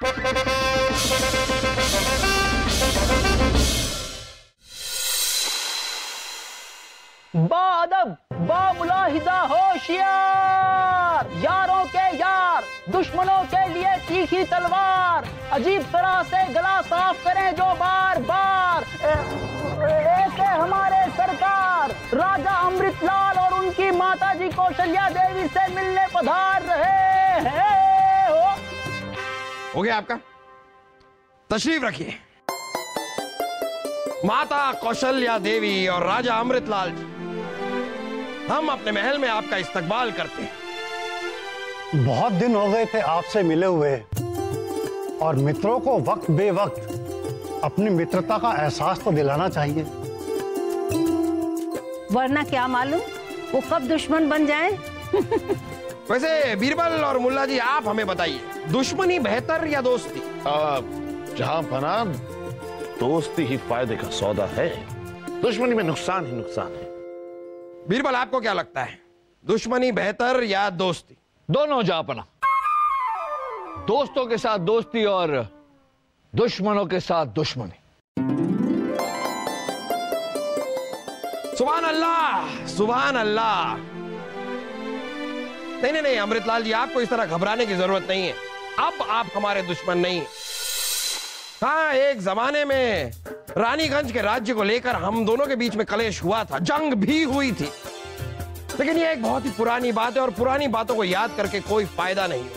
बादब, बामुलाहिजा होशियार, यारों के यार, दुश्मनों के लिए तीखी तलवार, अजीब तरह से गला साफ करें जो बार बार। ऐसे हमारे सरकार राजा अमृतलाल और उनकी माताजी कौशल्या देवी से मिलने पधार रहे हैं। हो गया आपका? तशरीफ रखिए। माता कौशल्या देवी और राजा अमृतलाल जी, हम अपने महल में आपका इस्तकबाल करते हैं। बहुत दिन हो गए थे आपसे मिले हुए, और मित्रों को वक्त बेवक्त अपनी मित्रता का एहसास तो दिलाना चाहिए, वरना क्या मालूम वो कब दुश्मन बन जाएं। वैसे बीरबल और मुल्ला जी, आप हमें बताइए, दुश्मनी बेहतर या दोस्ती? जहां पना दोस्ती ही फायदे का सौदा है, दुश्मनी में नुकसान ही नुकसान है। बीरबल, आपको क्या लगता है, दुश्मनी बेहतर या दोस्ती? दोनों जापना, दोस्तों के साथ दोस्ती और दुश्मनों के साथ दुश्मनी। सुभान अल्लाह, सुभान अल्लाह। नहीं नहीं अमृतलाल जी, आपको इस तरह घबराने की जरूरत नहीं है। अब आप हमारे दुश्मन नहीं। हाँ, एक जमाने में रानीगंज के राज्य को लेकर हम दोनों के बीच में कलेश हुआ था, जंग भी हुई थी, लेकिन ये एक बहुत ही पुरानी बात है और पुरानी बातों को याद करके कोई फायदा नहीं है।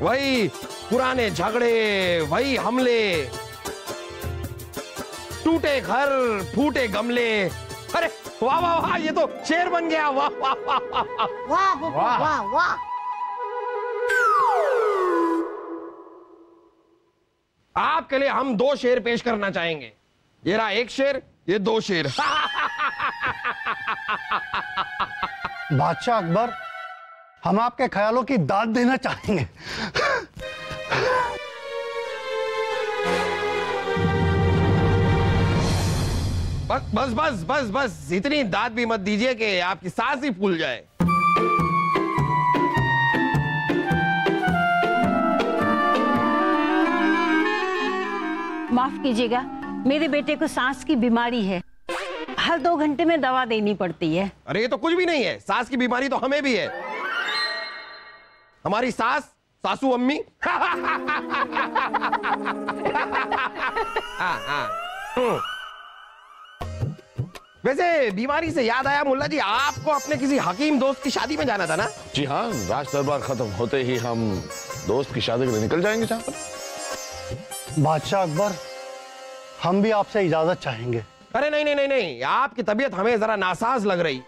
वही पुराने झगड़े, वही हमले, टूटे घर, फूटे गमले। अरे वाह वाह वाह, ये तो शेर बन गया। वाह वाह वाह वाह वाह वाह वाह। आपके लिए हम 2 शेर पेश करना चाहेंगे। ये रहा 1 शेर, ये 2 शेर। बादशाह अकबर, हम आपके ख्यालों की दाद देना चाहेंगे। बस बस बस बस बस, इतनी दाद भी मत दीजिए कि आपकी सांस ही फूल जाए। माफ कीजिएगा, मेरे बेटे को सांस की बीमारी है, हर 2 घंटे में दवा देनी पड़ती है। अरे ये तो कुछ भी नहीं है, सांस की बीमारी तो हमें भी है। हमारी सास, सासू अम्मी। वैसे बीमारी से याद आया मुल्ला जी, आपको अपने किसी हकीम दोस्त की शादी में जाना था ना? जी हाँ, राज दरबार खत्म होते ही हम दोस्त की शादी के लिए निकल जाएंगे। जहाँ पर बादशाह अकबर, हम भी आपसे इजाजत चाहेंगे। अरे नहीं नहीं नहीं नहीं, आपकी तबीयत हमें जरा नासाज लग रही।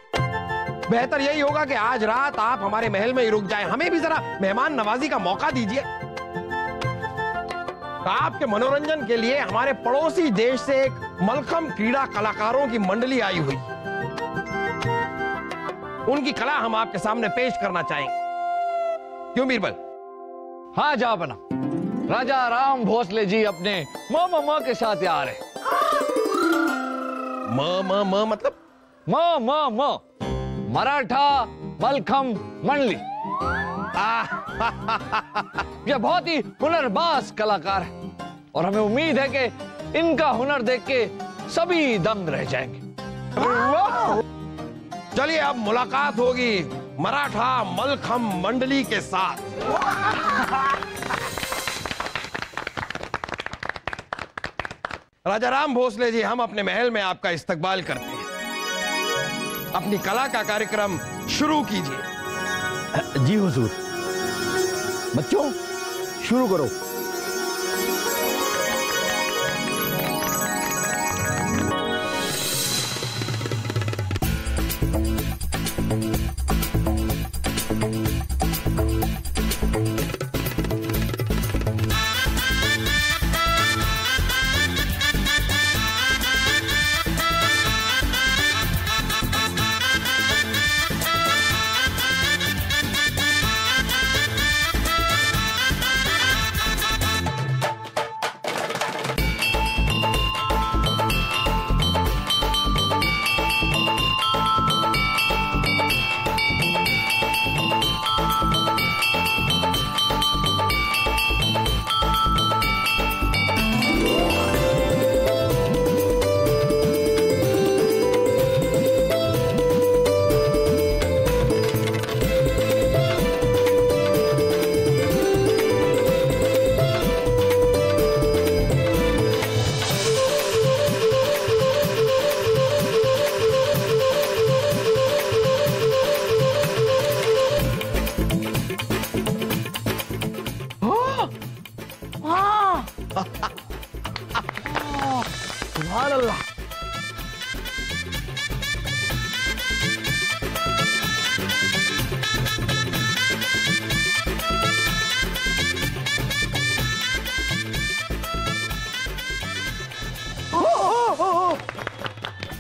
बेहतर यही होगा कि आज रात आप हमारे महल में ही रुक जाएं, हमें भी जरा मेहमान नवाजी का मौका दीजिए। आपके मनोरंजन के लिए हमारे पड़ोसी देश से एक मलखम क्रीड़ा कलाकारों की मंडली आई हुई, उनकी कला हम आपके सामने पेश करना चाहेंगे। क्यों बीरबल? हाँ जापना, राजा राम भोसले जी अपने म के साथ आ रहे। म मतलब? म मराठा मलखम मंडली। ये बहुत ही हुनरबाज कलाकार है और हमें उम्मीद है कि इनका हुनर देख के सभी दंग रह जाएंगे। चलिए अब मुलाकात होगी मराठा मलखम मंडली के साथ। राजा राम भोसले जी, हम अपने महल में आपका इस्तकबाल करते हैं। अपनी कला का कार्यक्रम शुरू कीजिए। जी हुजूर। बच्चों, शुरू करो।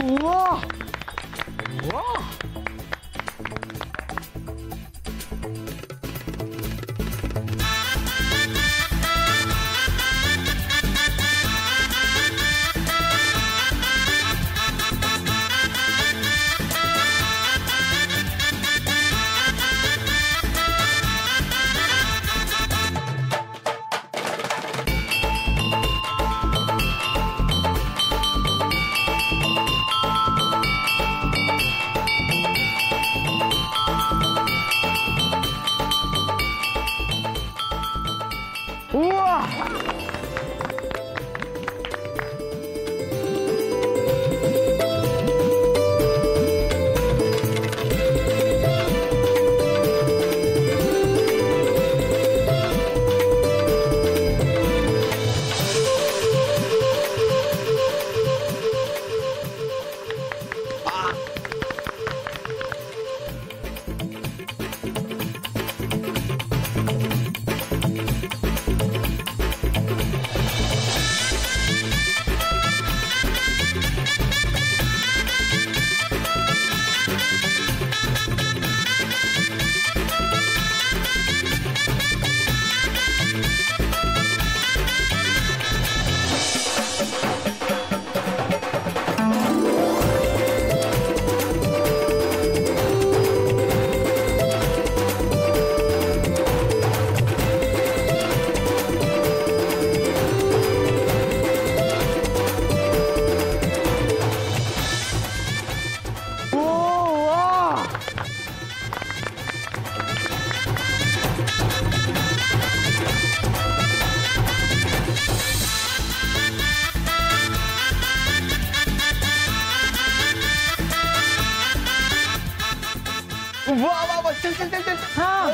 वाह वाह। वाह वाह वाह, चल चल चल चल। हाँ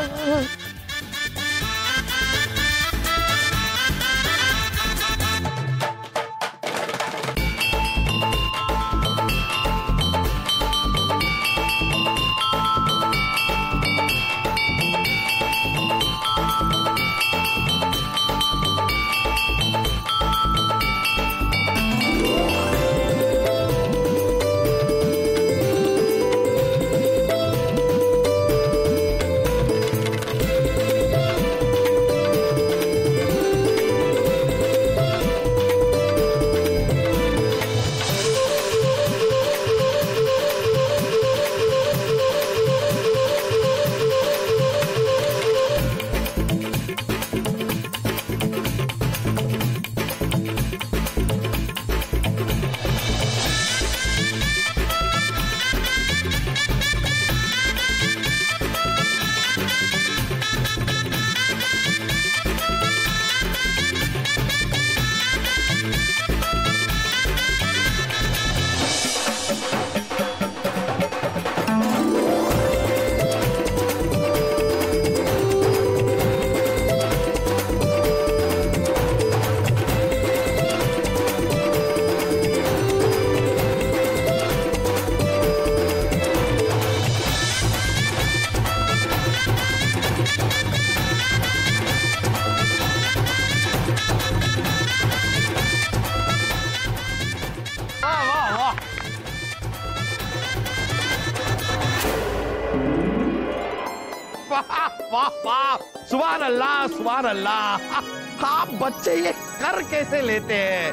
वाह वाह, सुभान अल्लाह सुभान अल्लाह। आप बच्चे ये कर कैसे लेते हैं?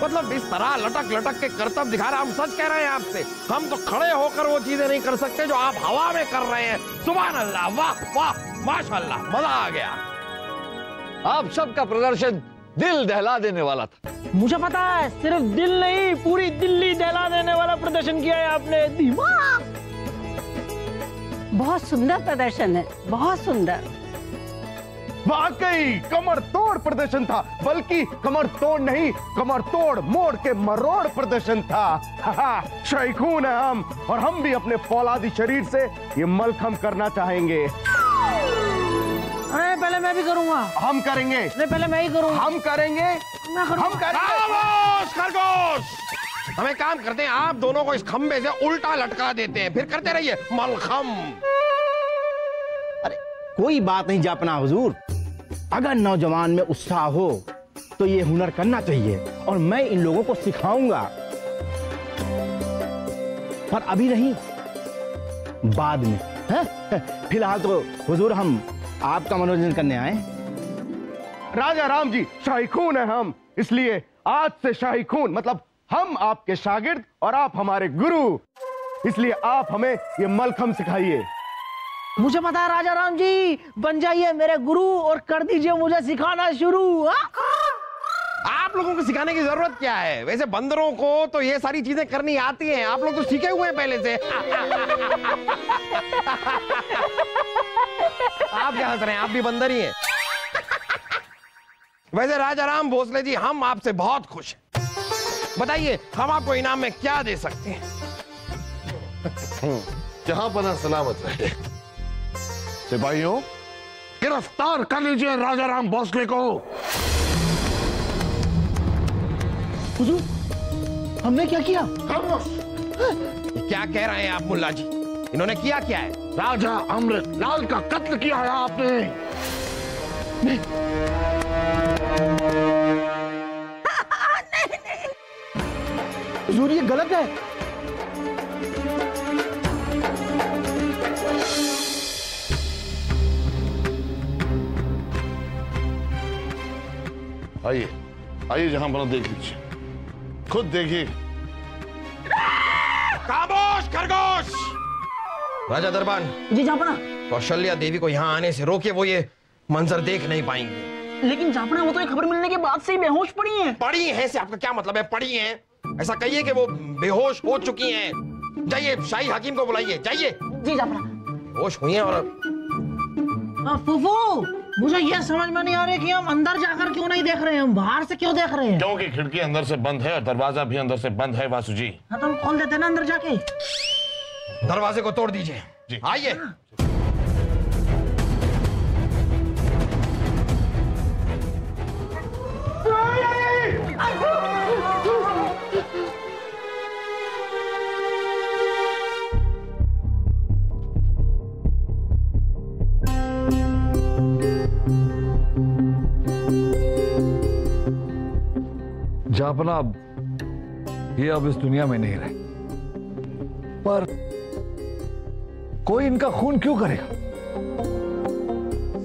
मतलब इस तरह लटक लटक के करतब दिखा रहे। हम सच कह रहे हैं आपसे, हम तो खड़े होकर वो चीजें नहीं कर सकते जो आप हवा में कर रहे हैं। सुभान अल्लाह, वाह वाह, माशाअल्लाह, मजा आ गया। आप सबका प्रदर्शन दिल दहला देने वाला था। मुझे पता है, सिर्फ दिल नहीं पूरी दिल्ली दहला देने वाला प्रदर्शन किया है आपने। दिमाग बहुत सुंदर प्रदर्शन है, बहुत सुंदर। वाकई कमर तोड़ प्रदर्शन था, बल्कि कमर तोड़ नहीं, कमर तोड़ मोड़ के मरोड़ प्रदर्शन था। शैखून है हम, और हम भी अपने फौलादी शरीर से ये मलखम करना चाहेंगे। अरे पहले मैं भी करूंगा। हम करेंगे। नहीं, पहले मैं ही करूंगा। हम करेंगे। हम करेंगे। खरगोश खरगोश, हम एक काम करते हैं, आप दोनों को इस खंबे से उल्टा लटका देते हैं, फिर करते रहिए मलखम। अरे कोई बात नहीं जापना हुजूर, अगर नौजवान में उत्साह हो तो ये हुनर करना चाहिए, और मैं इन लोगों को सिखाऊंगा। पर अभी नहीं, बाद में। फिलहाल तो हुजूर हम आपका मनोरंजन करने आए। राजा राम जी शाही खून है हम, इसलिए आज से शाही खून मतलब हम आपके शागिर्द और आप हमारे गुरु, इसलिए आप हमें ये मलखम सिखाइए। मुझे पता है राजा राम जी, बन जाइए मेरे गुरु और कर दीजिए मुझे सिखाना शुरू। आप लोगों को सिखाने की जरूरत क्या है? वैसे बंदरों को तो ये सारी चीजें करनी आती हैं, आप लोग तो सीखे हुए हैं पहले से। आप क्या हंस रहे हैं? आप भी बंदर ही हैं। वैसे राजा राम भोसले जी, हम आपसे बहुत खुश हैं। बताइए हम आपको इनाम में क्या दे सकते हैं? जहां पना सलामत रहे। सिपाहियों, गिरफ्तार कर लीजिए राजा राम भोसले को। हुजूर, हमने क्या किया? क्या कह रहे हैं आप मुल्ला जी? इन्होंने किया क्या है? राजा अमृत लाल का कत्ल किया है आपने। हुजूर ये गलत है। आइए आइए, जहां बना देख लीजिए, खुद देखिए। खामोश खरगोश! राजा दरबान जी जापना। कौशल्या देवी को यहाँ आने से रोके, वो ये मंजर देख नहीं पाएंगे। लेकिन जापना वो तो ये खबर मिलने के बाद से ही बेहोश पड़ी हैं। पड़ी हैं से आपका क्या मतलब है? पड़ी हैं? ऐसा कहिए कि वो बेहोश हो चुकी हैं। जाइए शाही हकीम को बुलाइए, जाइए। जी जापना। बेहोश हुई हैं। और फूफू, मुझे ये समझ में नहीं आ रही कि हम अंदर जाकर क्यों नहीं देख रहे हैं, हम बाहर से क्यों देख रहे हैं? क्योंकि खिड़की अंदर से बंद है और दरवाजा भी अंदर से बंद है वासु जी। हाँ तो हम खोल देते ना अंदर जाके। दरवाजे को तोड़ दीजिए। जी। आइए। जापना, ये अब इस दुनिया में नहीं रहे, पर कोई इनका खून क्यों करेगा?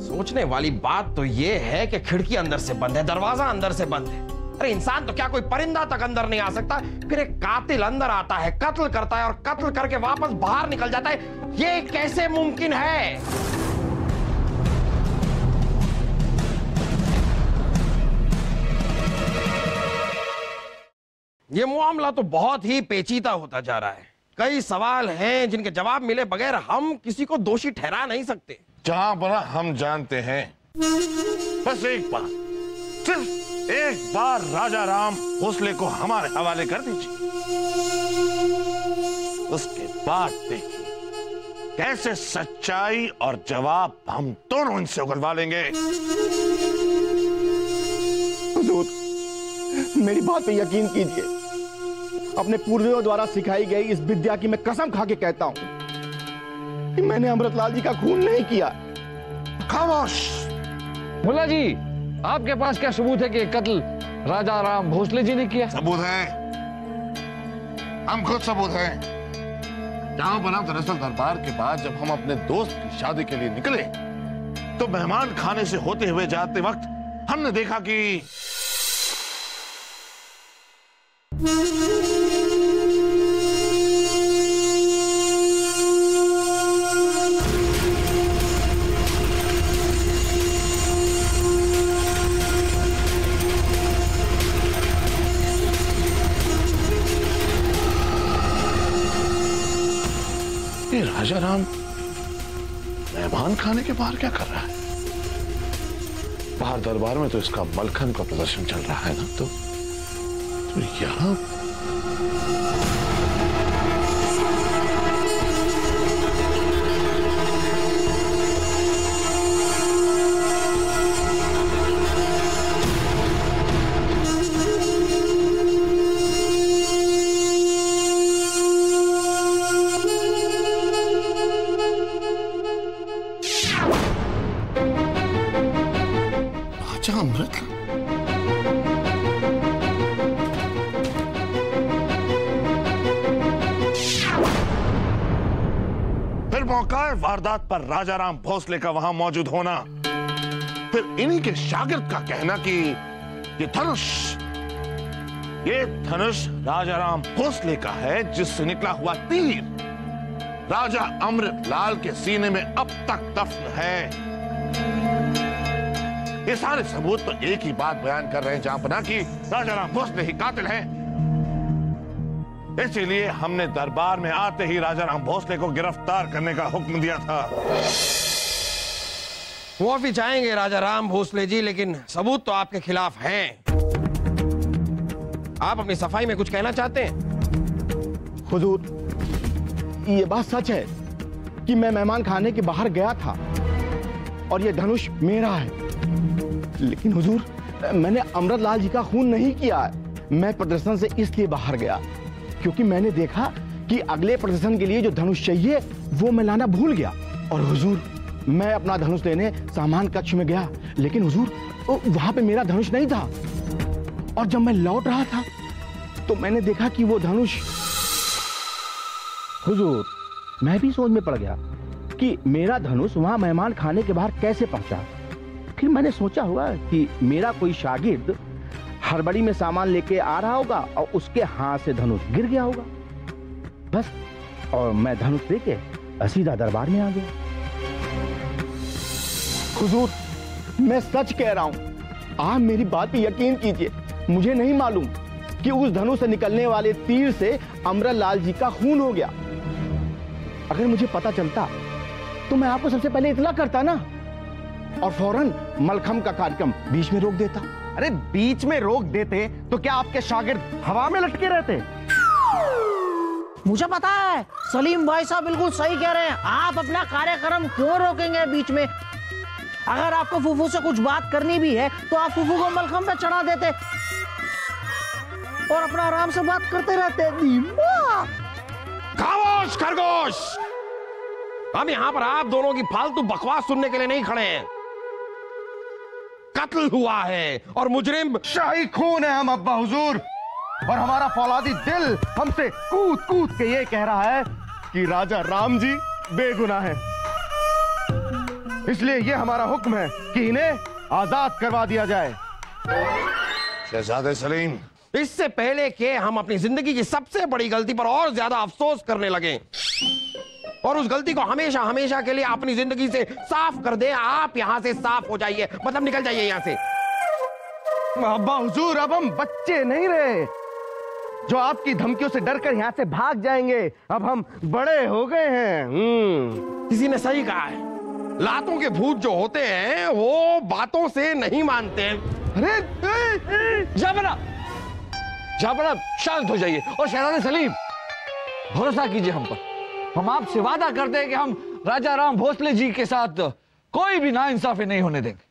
सोचने वाली बात तो ये है कि खिड़की अंदर से बंद है, दरवाजा अंदर से बंद है। अरे इंसान तो क्या, कोई परिंदा तक अंदर नहीं आ सकता, फिर एक कातिल अंदर आता है, कत्ल करता है और कत्ल करके वापस बाहर निकल जाता है। ये कैसे मुमकिन है? ये मामला तो बहुत ही पेचीदा होता जा रहा है। कई सवाल हैं जिनके जवाब मिले बगैर हम किसी को दोषी ठहरा नहीं सकते। जहां बना हम जानते हैं, बस एक बार, सिर्फ एक बार राजा राम भोसले को हमारे हवाले कर दीजिए, उसके बाद देखिए कैसे सच्चाई और जवाब हम दोनों इनसे उगलवा लेंगे। हुजूर, मेरी बात पे यकीन कीजिए, अपने पूर्वजों द्वारा सिखाई गई इस विद्या की मैं कसम खा के कहता हूं कि मैंने अमृतलाल जी का खून नहीं किया। खामोश! मुल्ला जी, आपके पास क्या सबूत है कि ये कत्ल राजा राम भोसले जी ने किया? सबूत है, हम खुद सबूत हैं। जहां बना दरअसल दरबार के बाद जब हम अपने दोस्त की शादी के लिए निकले तो मेहमान खाने से होते हुए जाते वक्त हमने देखा कि राजा राम मेहमान खाने के बाहर क्या कर रहा है? बाहर दरबार में तो इसका मलखन का प्रदर्शन चल रहा है ना, तो यहां अमृत मौका वारदात पर राजा राम भोसले का वहां मौजूद होना, फिर इन्हीं के शागिर्द का कहना कि ये धनुष राजा राम भोसले का है, जिससे निकला हुआ तीर राजा अमृतलाल के सीने में अब तक दफन है। ये सारे सबूत तो एक ही बात बयान कर रहे हैं जहांपना कि राजा राम भोसले ही कातिल हैं। इसीलिए हमने दरबार में आते ही राजा राम भोसले को गिरफ्तार करने का हुक्म दिया था। माफी चाहेंगे राजा राम भोसले जी, लेकिन सबूत तो आपके खिलाफ हैं। आप अपनी सफाई में कुछ कहना चाहते हैं? हुजूर, ये बात सच है कि मैं मेहमान खाने के बाहर गया था और ये धनुष मेरा है, लेकिन हुजूर मैंने अमृतलाल जी का खून नहीं किया है। मैं प्रदर्शन से इसलिए बाहर गया क्योंकि मैंने देखा कि अगले प्रदर्शन के लिए जो धनुष चाहिए वो मैं लाना भूल गया। और हुजूर, मैं अपना धनुष लेने सामान कक्ष में गया, लेकिन हुजूर वहां पे मेरा धनुष नहीं था। और जब मैं लौट रहा था तो मैंने देखा कि वो धनुष, हुजूर मैं भी सोच में पड़ गया कि मेरा धनुष वहां मेहमान खाने के बाहर कैसे पहुंचा। फिर मैंने सोचा होगा कि मेरा कोई शागिर्द हड़बड़ी में सामान लेके आ रहा होगा और उसके हाथ से धनुष गिर गया होगा, बस। और मैं धनुष लेके सीधा दरबार में आ गया। हुजूर मैं सच कह रहा हूं, आप मेरी बात पे यकीन कीजिए। मुझे नहीं मालूम कि उस धनुष से निकलने वाले तीर से अमृतलाल जी का खून हो गया। अगर मुझे पता चलता तो मैं आपको सबसे पहले इतला करता ना, और फौरन मलखम का कार्यक्रम बीच में रोक देता। अरे बीच में रोक देते तो क्या आपके शागिर्द हवा में लटके रहते? मुझे पता है, सलीम भाई साहब बिल्कुल सही कह रहे हैं। आप अपना कार्यक्रम क्यों रोकेंगे बीच में? अगर आपको फूफू से कुछ बात करनी भी है तो आप फूफू को मलखम पे चढ़ा देते और अपना आराम से बात करते रहते। खामोश खरगोश! हम यहां पर आप दोनों की फालतू बकवास सुनने के लिए नहीं खड़े हैं। कत्ल हुआ है और मुजरिम शाही खून है हम अब्बा हुजूर, और हमारा फौलादी दिल हमसे कूद कूद के ये कह रहा है कि राजा राम जी बेगुनाह है। इसलिए ये हमारा हुक्म है कि इन्हें आजाद करवा दिया जाए। शहजादे सलीम, इससे पहले कि हम अपनी जिंदगी की सबसे बड़ी गलती पर और ज्यादा अफसोस करने लगे और उस गलती को हमेशा हमेशा के लिए अपनी जिंदगी से साफ कर दे, आप यहां से साफ हो जाइए, मतलब निकल जाइए यहां से। अब्बा हुजूर, अब हम बच्चे नहीं रहे जो आपकी धमकियों से डरकर यहां से भाग जाएंगे। अब हम बड़े हो गए हैं। किसी ने सही कहा है, लातों के भूत जो होते हैं वो बातों से नहीं मानते हैं। अरे जनाब शांत हो जाइए। और शहजादे सलीम, भरोसा कीजिए हम पर। हम आपसे वादा करते हैं कि हम राजा राम भोसले जी के साथ कोई भी नाइंसाफी नहीं होने देंगे।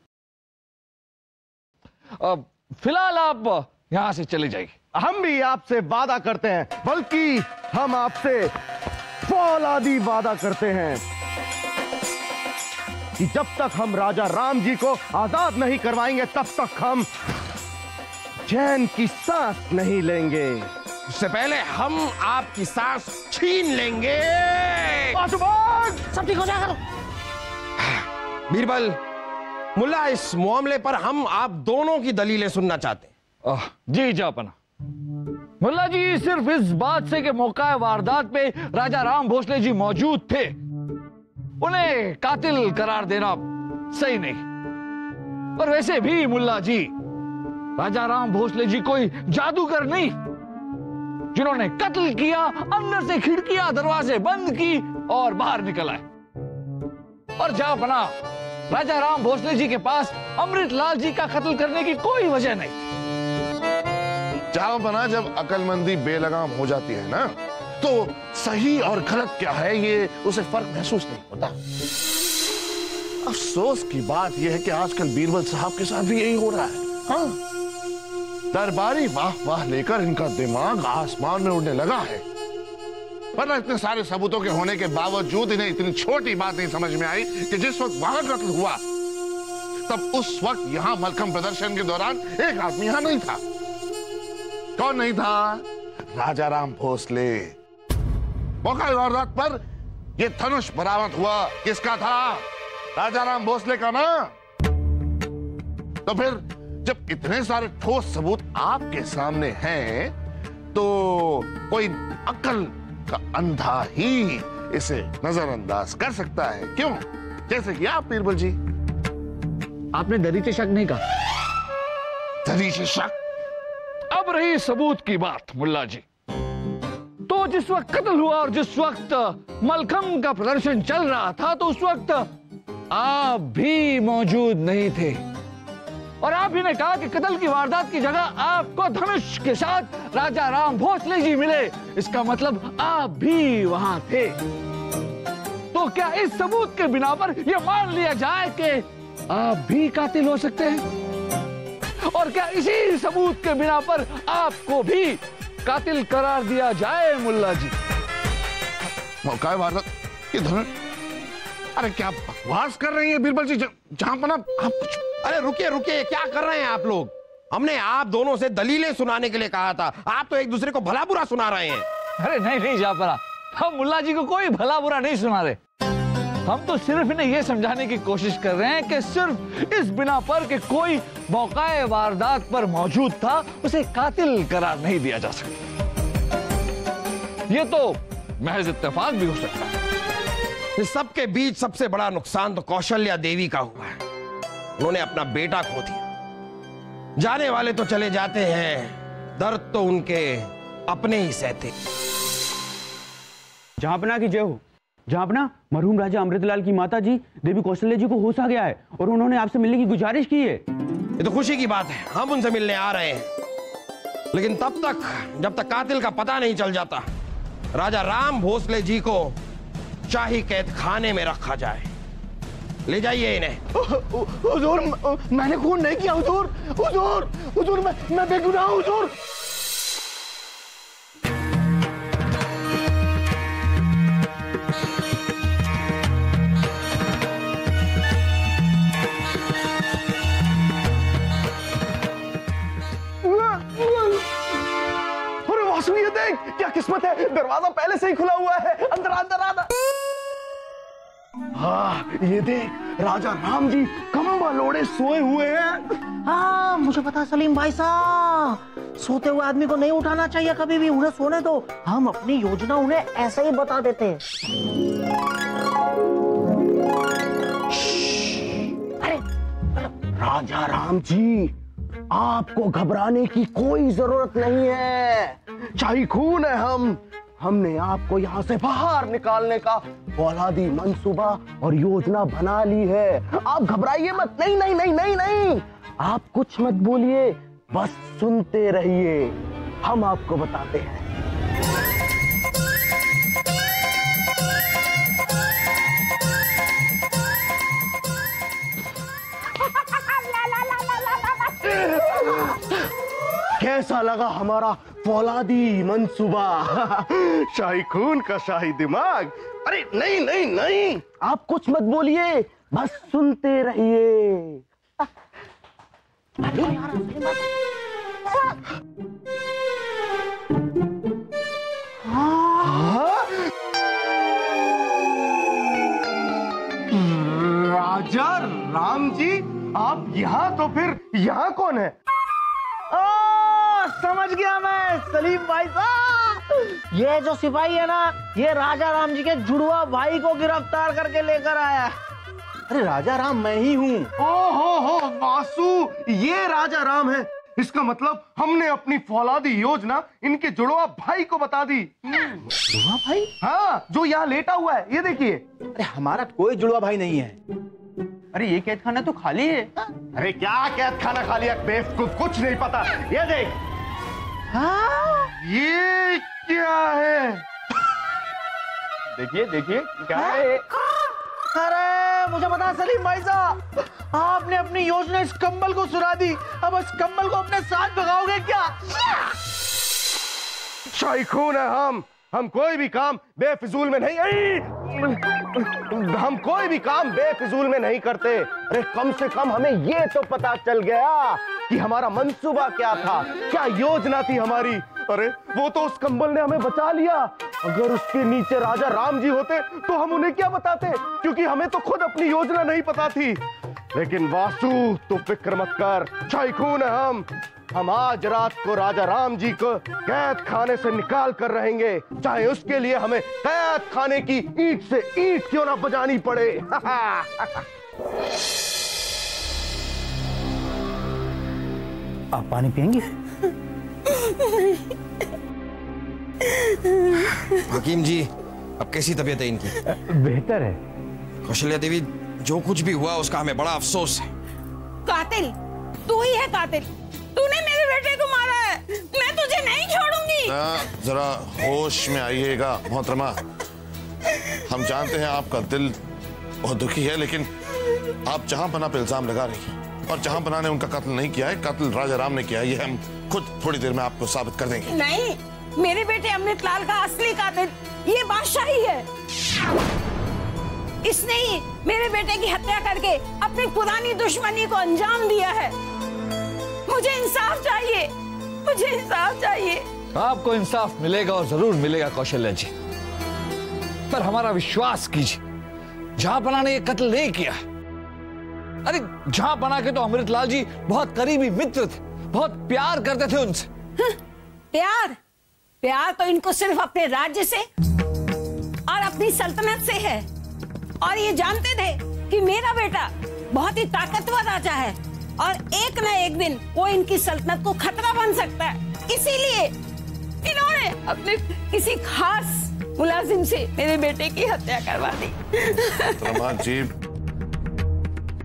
फिलहाल आप यहां से चले जाइए। हम भी आपसे वादा करते हैं, बल्कि हम आपसे फौलादी वादा करते हैं कि जब तक हम राजा राम जी को आजाद नहीं करवाएंगे तब तक हम चैन की सांस नहीं लेंगे। उससे पहले हम आपकी सांस छीन लेंगे। सब ठीक हो जाएगा। बीरबल, मुल्ला, इस मामले पर हम आप दोनों की दलीलें सुनना चाहते हैं। जी जापना। मुल्ला जी, सिर्फ इस बात से कि मौका वारदात पे राजा राम भोसले जी मौजूद थे, उन्हें कातिल करार देना सही नहीं। और वैसे भी मुल्ला जी, राजा राम भोसले जी कोई जादूगर नहीं जिन्होंने कत्ल किया, अंदर से खिड़कियां दरवाजे बंद की और बाहर निकल आए। और जहां बना राजा राम भोसले जी के पास अमृतलाल जी का कत्ल करने की कोई वजह नहीं। जहां बना जब अकलमंदी बेलगाम हो जाती है ना, तो सही और गलत क्या है ये उसे फर्क महसूस नहीं होता। अफसोस की बात यह है कि आजकल बीरबल साहब के साथ भी यही हो रहा है। हाँ, दरबारी वाह वाह लेकर इनका दिमाग आसमान में उड़ने लगा है। वरना इतने सारे सबूतों के होने के बावजूद इन्हें इतनी छोटी बात नहीं समझ में आई कि जिस वक्त वहां कत्ल हुआ तब उस वक्त यहां मलखम प्रदर्शन के दौरान एक आदमी यहां नहीं था। कौन नहीं था? राजा राम भोसले। मौका वारदात पर ये धनुष बरामद हुआ किसका था? राजा राम भोसले का ना? तो फिर जब इतने सारे ठोस सबूत आपके सामने हैं, तो कोई अक्ल का अंधा ही इसे नजरअंदाज कर सकता है, क्यों? जैसे कि आप बीरबल जी। आपने दरीचे शक नहीं कहा। दरीचे शक? अब रही सबूत की बात मुल्ला जी, तो जिस वक्त कत्ल हुआ और जिस वक्त मलखम का प्रदर्शन चल रहा था, तो उस वक्त आप भी मौजूद नहीं थे। और आप ही ने कहा कि कत्ल की वारदात की जगह आपको धनुष के साथ राजा राम भोसले जी मिले। इसका मतलब आप भी वहां थे। तो क्या इस सबूत के बिना पर यह मान लिया जाए कि आप भी कातिल हो सकते हैं? और क्या इसी सबूत के बिना पर आपको भी कातिल करार दिया जाए मुल्ला जी? मौका वारदात, ये धनुष? अरे क्या बकवास कर रही हैं बीरबल जी? जहां पर आप कुछ... अरे रुकिए रुकिए, क्या कर रहे हैं आप लोग? हमने आप दोनों से दलीलें सुनाने के लिए कहा था, आप तो एक दूसरे को भला बुरा सुना रहे हैं। अरे नहीं जाफरा, हम मुल्ला जी को कोई भला बुरा नहीं सुना रहे। हम तो सिर्फ इन्हें यह समझाने की कोशिश कर रहे हैं कि सिर्फ इस बिना पर कि कोई मौकाए वारदात पर मौजूद था, उसे कातिल करार नहीं दिया जा सकता। ये तो महज इत्तेफाक भी हो सकता है। इस सबके बीच सबसे बड़ा नुकसान तो कौशल्या देवी का हुआ है। उन्होंने अपना बेटा खो दिया। जाने वाले तो चले जाते हैं, दर्द तो उनके अपने ही सहते। जहांपना की जय हो। जहांपना, मरहूम राजा अमृतलाल की माता जी देवी कौशल्या जी को होश आ गया है और उन्होंने आपसे मिलने की गुजारिश की है। ये तो खुशी की बात है, हम उनसे मिलने आ रहे हैं। लेकिन तब तक, जब तक कातिल का पता नहीं चल जाता, राजा राम भोसले जी को शाही कैद खाने में रखा जाए। ले जाइए इन्हें। हुजूर, मैंने खून नहीं किया हुजूर। हुजूर, हुजूर, मैं बेगुनाह हूं हुजूर। अरे वासु, ये देख, क्या किस्मत है, दरवाजा पहले से ही खुला हुआ है। अंदर अंदर अंदर। हाँ, ये देख, राजा राम जी कंबल ओढ़े सोए हुए हैं। हाँ, मुझे पता सलीम भाई साहब, सोते हुए आदमी को नहीं उठाना चाहिए कभी भी, उन्हें सोने दो। हम अपनी योजना उन्हें ऐसे ही बता देते हैं। अरे राजा राम जी, आपको घबराने की कोई जरूरत नहीं है। शाही खून है हमने आपको यहाँ से बाहर निकालने का फौलादी मंसूबा और योजना बना ली है। आप घबराइए मत। नहीं नहीं नहीं नहीं नहीं, आप कुछ मत बोलिए, बस सुनते रहिए, हम आपको बताते हैं। कैसा लगा हमारा फौलादी मंसूबा? शाही खून का शाही दिमाग। अरे नहीं नहीं नहीं, आप कुछ मत बोलिए, बस सुनते रहिए। राजा राम जी, आप यहाँ, तो फिर यहाँ कौन है? समझ गया मैं सलीम भाई साहब, ये जो सिपाही है ना, ये राजा राम जी के जुड़वा भाई को गिरफ्तार करके लेकर आया। अरे राजा राम मैं ही हूँ। ओहो वासु, ये राजा राम है। इसका मतलब हमने अपनी फौलादी योजना इनके जुड़वा भाई को बता दी। जुड़वा भाई? हाँ, जो यहाँ लेटा हुआ है, ये देखिए। अरे हमारा कोई जुड़वा भाई नहीं है। अरे ये कैद खाना तो खाली है। अरे क्या कैद खाना खाली है, बेवकूफ, कुछ नहीं पता। ये देख। हाँ? ये क्या है? देखिए देखिए क्या है। अरे मुझे पता सलीम भाई साहब, आपने अपनी योजना इस कंबल को सुना दी। अब इस कंबल को अपने साथ भगाओगे क्या? शाही खून है हम कोई भी काम बेफिजूल में नहीं, हम कोई भी काम बेफिजूल में नहीं करते। अरे कम से कम हमें ये तो पता चल गया कि हमारा मंसूबा क्या था, क्या योजना थी हमारी। अरे वो तो उस कंबल ने हमें बचा लिया, अगर उसके नीचे राजा राम जी होते तो हम उन्हें क्या बताते, क्योंकि हमें तो खुद अपनी योजना नहीं पता थी। लेकिन वासु तो फिक्र मत कर, शैखून है हम आज रात को राजा राम जी को कैद खाने से निकाल कर रहेंगे, चाहे उसके लिए हमें कैद खाने की ईंट से ईंट क्यों ना बजानी पड़े। आप पानी पियेंगे? हकीम जी, अब कैसी तबीयत है इनकी? बेहतर है। कौशल्या देवी, जो कुछ भी हुआ उसका हमें बड़ा अफसोस है। कातिल तू ही है, कातिल तूने मेरे बेटे को मारा है, मैं तुझे नहीं छोड़ूंगी। जरा होश में आइएगा मोहतरमा, हम जानते हैं आपका दिल बहुत दुखी है, लेकिन आप जहांपना पे इल्जाम लगा रही हैं, और जहांपना ने उनका कत्ल नहीं किया है, कत्ल राजा राम ने किया है, ये हम खुद थोड़ी देर में आपको साबित कर देंगे। नहीं, मेरे बेटे अमृतलाल का असली कातिल ये बादशाह ही है। इसने ही मेरे बेटे की हत्या करके अपनी पुरानी दुश्मनी को अंजाम दिया है। मुझे इंसाफ चाहिए, मुझे इंसाफ चाहिए। आपको इंसाफ मिलेगा और जरूर मिलेगा कौशल्या जी, पर हमारा विश्वास कीजिए, जहांपना ने ये कत्ल नहीं किया। अरे जहांपना के तो अमृतलाल जी बहुत करीबी मित्र थे, बहुत प्यार करते थे उनसे। प्यार प्यार तो इनको सिर्फ अपने राज्य से और अपनी सल्तनत से है, और ये जानते थे कि मेरा बेटा बहुत ही ताकतवर राजा है और एक न एक दिन वो इनकी सल्तनत को खतरा बन सकता है। इसीलिए इन्होंने अपने किसी खास मुलाजिम से मेरे बेटे की हत्या करवा दी। जी,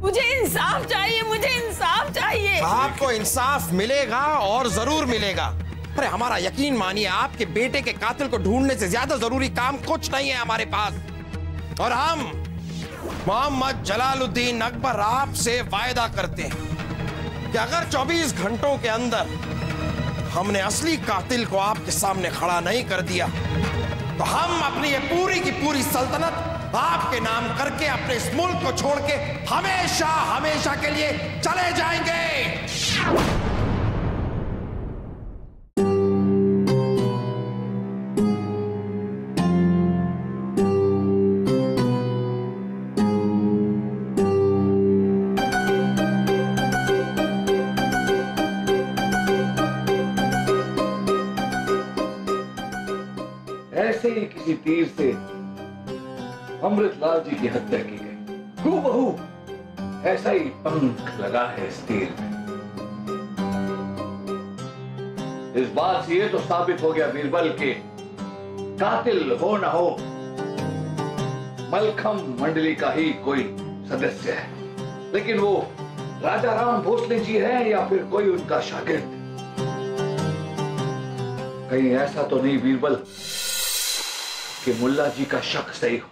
मुझे इंसाफ चाहिए, मुझे इंसाफ चाहिए। आपको इंसाफ मिलेगा और जरूर मिलेगा। अरे हमारा यकीन मानिए, आपके बेटे के कातिल को ढूंढने से ज्यादा जरूरी काम कुछ नहीं है हमारे पास। और हम मोहम्मद जलालुद्दीन अकबर आपसे वायदा करते हैं कि अगर 24 घंटों के अंदर हमने असली कातिल को आपके सामने खड़ा नहीं कर दिया तो हम अपनी ये पूरी की पूरी सल्तनत आपके नाम करके अपने इस मुल्क को छोड़ के हमेशा हमेशा के लिए चले जाएंगे। ऐसे ही किसी तीर से अमृतलाल जी की हत्या की गई, हूबहू ऐसा ही पंख लगा है इस तीर में। इस बात से ये तो साबित हो गया बीरबल के कातिल हो न हो मलखम मंडली का ही कोई सदस्य है, लेकिन वो राजा राम भोसले जी है या फिर कोई उनका शागिर्द। कहीं ऐसा तो नहीं बीरबल कि मुल्ला जी का शक सही हो,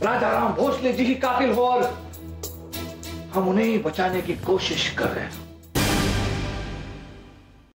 राजा राम भोसले जी ही कातिल हो और हम उन्हें ही बचाने की कोशिश कर रहे हैं।